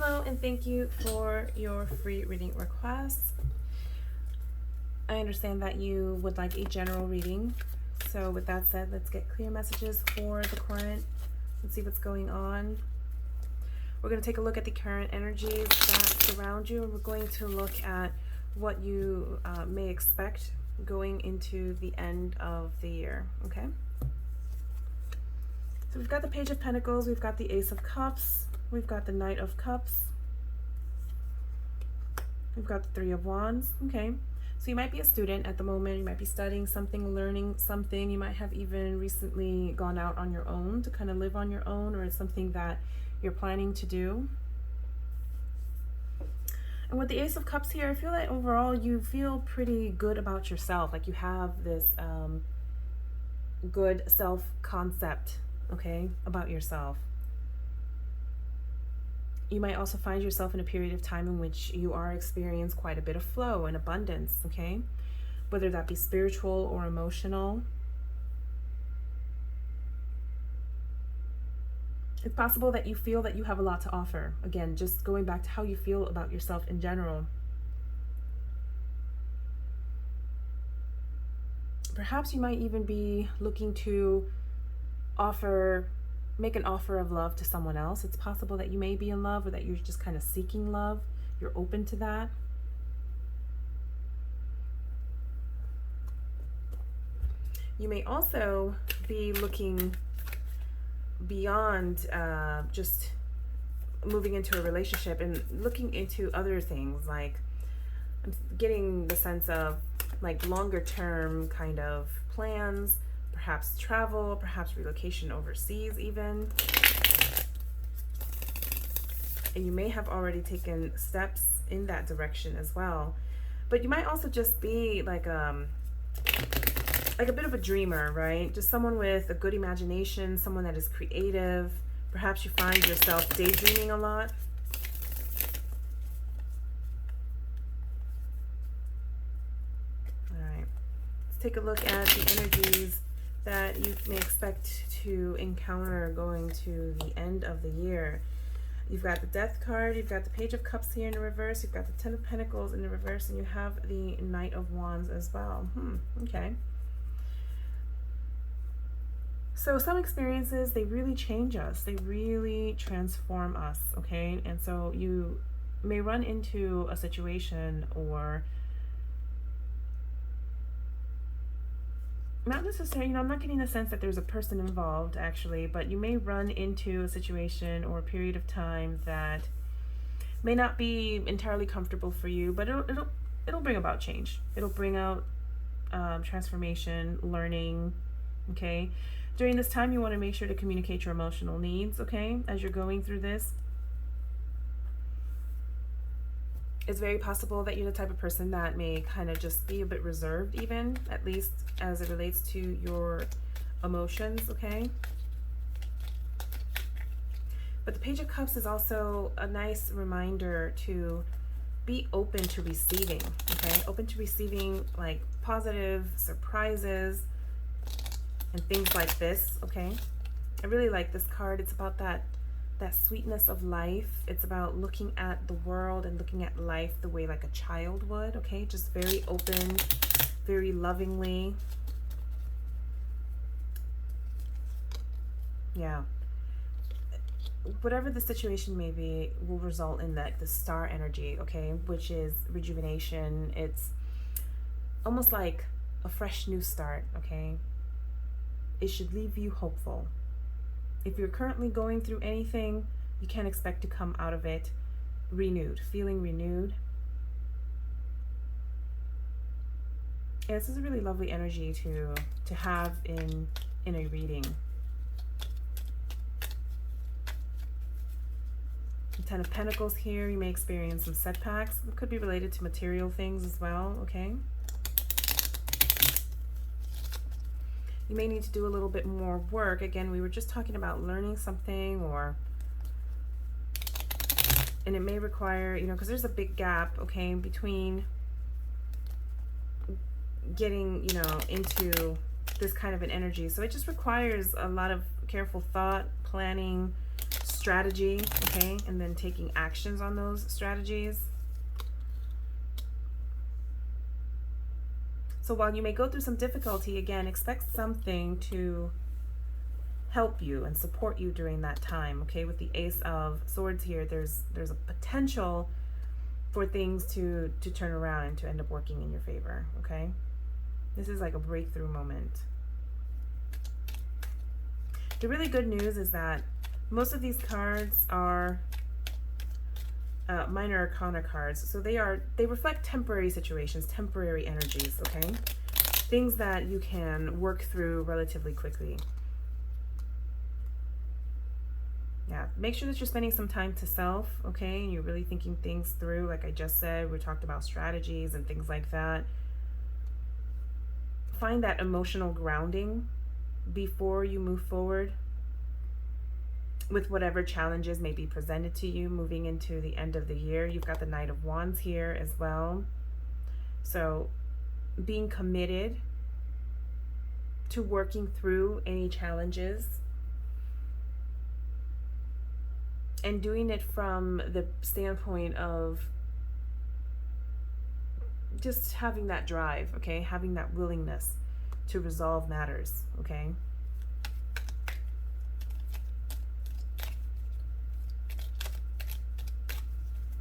Hello, and thank you for your free reading request. I understand that you would like a general reading. So with that said, let's get clear messages for the current. Let's see what's going on. We're going to take a look at the current energies that surround you, and we're going to look at what you may expect going into the end of the year, okay? So we've got the Page of Pentacles, we've got the Ace of Cups, we've got the Knight of Cups, we've got the Three of Wands, okay? So you might be a student at the moment, you might be studying something, learning something, you might have even recently gone out on your own to kind of live on your own, or it's something that you're planning to do. And with the Ace of Cups here, I feel that overall you feel pretty good about yourself, like you have this good self-concept, okay, about yourself. You might also find yourself in a period of time in which you are experiencing quite a bit of flow and abundance, okay? Whether that be spiritual or emotional. It's possible that you feel that you have a lot to offer. Again, just going back to how you feel about yourself in general. Perhaps you might even be looking to make an offer of love to someone else. It's possible that you may be in love, or that you're just kind of seeking love. You're open to that. You may also be looking beyond just moving into a relationship and looking into other things. Like, I'm getting the sense of like longer term kind of plans, perhaps travel, perhaps relocation overseas even. And you may have already taken steps in that direction as well. But you might also just be like a bit of a dreamer, right? Just someone with a good imagination, someone that is creative. Perhaps you find yourself daydreaming a lot. All right, let's take a look at the energies that you may expect to encounter going to the end of the year. You've got the Death card, you've got the Page of Cups here in the reverse, you've got the Ten of Pentacles in the reverse, and you have the Knight of Wands as well. Okay. So some experiences, they really change us. They really transform us, okay? And so you may run into a situation, or not necessarily, I'm not getting the sense that there's a person involved actually, but you may run into a situation or a period of time that may not be entirely comfortable for you, but it'll bring about change. It'll bring out transformation, learning, okay? During this time, you want to make sure to communicate your emotional needs, okay, as you're going through this. It's very possible that you're the type of person that may kind of just be a bit reserved, even, at least as it relates to your emotions, okay? But the Page of Cups is also a nice reminder to be open to receiving, okay? Open to receiving like positive surprises and things like this, okay? I really like this card. It's about that sweetness of life. It's about looking at the world and looking at life the way like a child would, okay? Just very open, very lovingly. Yeah. Whatever the situation may be will result in the star energy, okay? Which is rejuvenation. It's almost like a fresh new start, okay? It should leave you hopeful. If you're currently going through anything, you can expect to come out of it renewed, feeling renewed. And this is a really lovely energy to have in a reading. The Ten of Pentacles here, you may experience some setbacks. It could be related to material things as well, okay? You may need to do a little bit more work. Again, we were just talking about learning something, and it may require, because there's a big gap, okay, between getting, into this kind of an energy. So it just requires a lot of careful thought, planning, strategy, okay, and then taking actions on those strategies. So while you may go through some difficulty, again, expect something to help you and support you during that time, okay? With the Ace of Swords here, there's a potential for things to turn around and to end up working in your favor, okay? This is like a breakthrough moment. The really good news is that most of these cards are minor arcana cards, so they reflect temporary situations, temporary energies, okay? Things that you can work through relatively quickly. Yeah, make sure that you're spending some time to self, okay? And you're really thinking things through. Like I just said, we talked about strategies and things like that. Find that emotional grounding before you move forward with whatever challenges may be presented to you moving into the end of the year. You've got the Knight of Wands here as well. So being committed to working through any challenges and doing it from the standpoint of just having that drive, okay? Having that willingness to resolve matters, okay?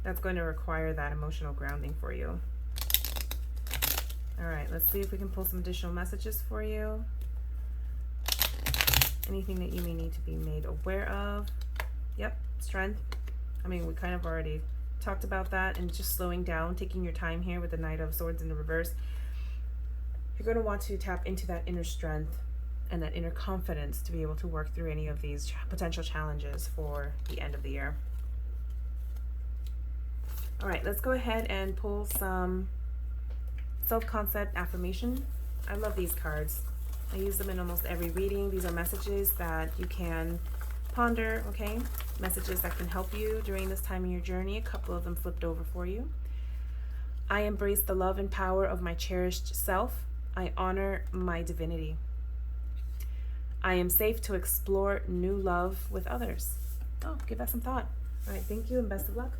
That's going to require that emotional grounding for you. All right, let's see if we can pull some additional messages for you. Anything that you may need to be made aware of. Yep, strength. I mean, we kind of already talked about that, and just slowing down, taking your time here with the Knight of Swords in the reverse. You're going to want to tap into that inner strength and that inner confidence to be able to work through any of these potential challenges for the end of the year. All right, let's go ahead and pull some self-concept affirmation. I love these cards. I use them in almost every reading. These are messages that you can ponder, okay? Messages that can help you during this time in your journey. A couple of them flipped over for you. I embrace the love and power of my cherished self. I honor my divinity. I am safe to explore new love with others. Oh, give that some thought. All right, thank you and best of luck.